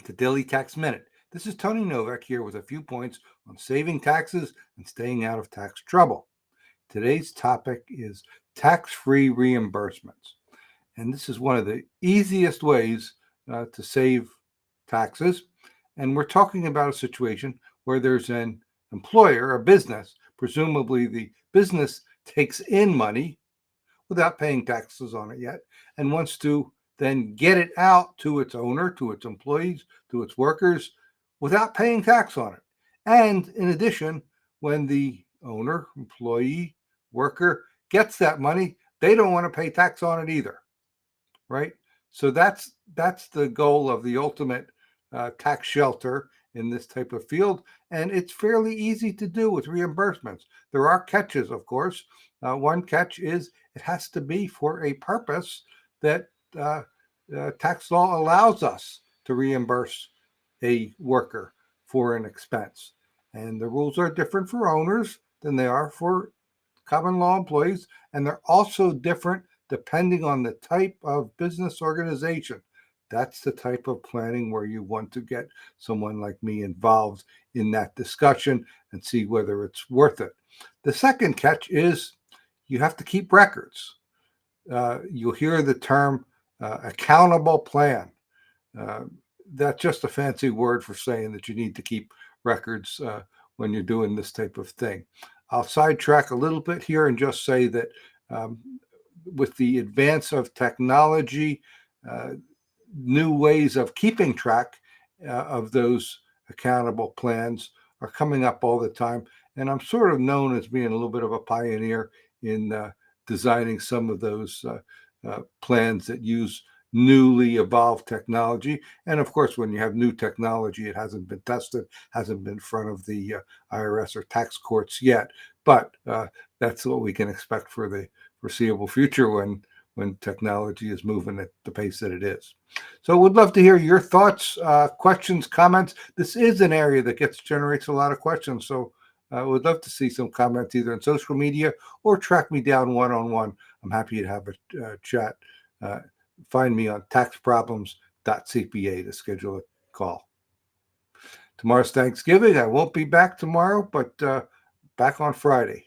The Daily Tax Minute. This is Tony Novak here with a few points on saving taxes and staying out of tax trouble. Today's topic is tax-free reimbursements. And this is one of the easiest ways to save taxes. And we're talking about a situation where there's an employer, a business, presumably the business takes in money without paying taxes on it yet and wants to then get it out to its owner, to its employees, to its workers without paying tax on it. And in addition, when the owner, employee, worker gets that money, they don't want to pay tax on it either, right? So that's the goal of the ultimate tax shelter in this type of field, and it's fairly easy to do with reimbursements. There are catches, of course. One catch is it has to be for a purpose that tax law allows us to reimburse a worker for an expense. And the rules are different for owners than they are for common law employees, and they're also different depending on the type of business organization. That's the type of planning where you want to get someone like me involved in that discussion and see whether it's worth it. The second catch is you have to keep records. You'll hear the term accountable plan. That's just a fancy word for saying that you need to keep records when you're doing this type of thing. I'll sidetrack a little bit here and just say that with the advance of technology, new ways of keeping track of those accountable plans are coming up all the time. And I'm sort of known as being a little bit of a pioneer in designing some of those plans that use newly evolved technology. And of course, when you have new technology, it hasn't been tested, hasn't been in front of the IRS or tax courts yet. But that's what we can expect for the foreseeable future when technology is moving at the pace that it is. So would love to hear your thoughts, questions, comments. This is an area that generates a lot of questions. So I would love to see some comments either on social media or track me down one-on-one. I'm happy to have a chat. Find me on taxproblems.cpa to schedule a call. Tomorrow's Thanksgiving. I won't be back tomorrow, but back on Friday.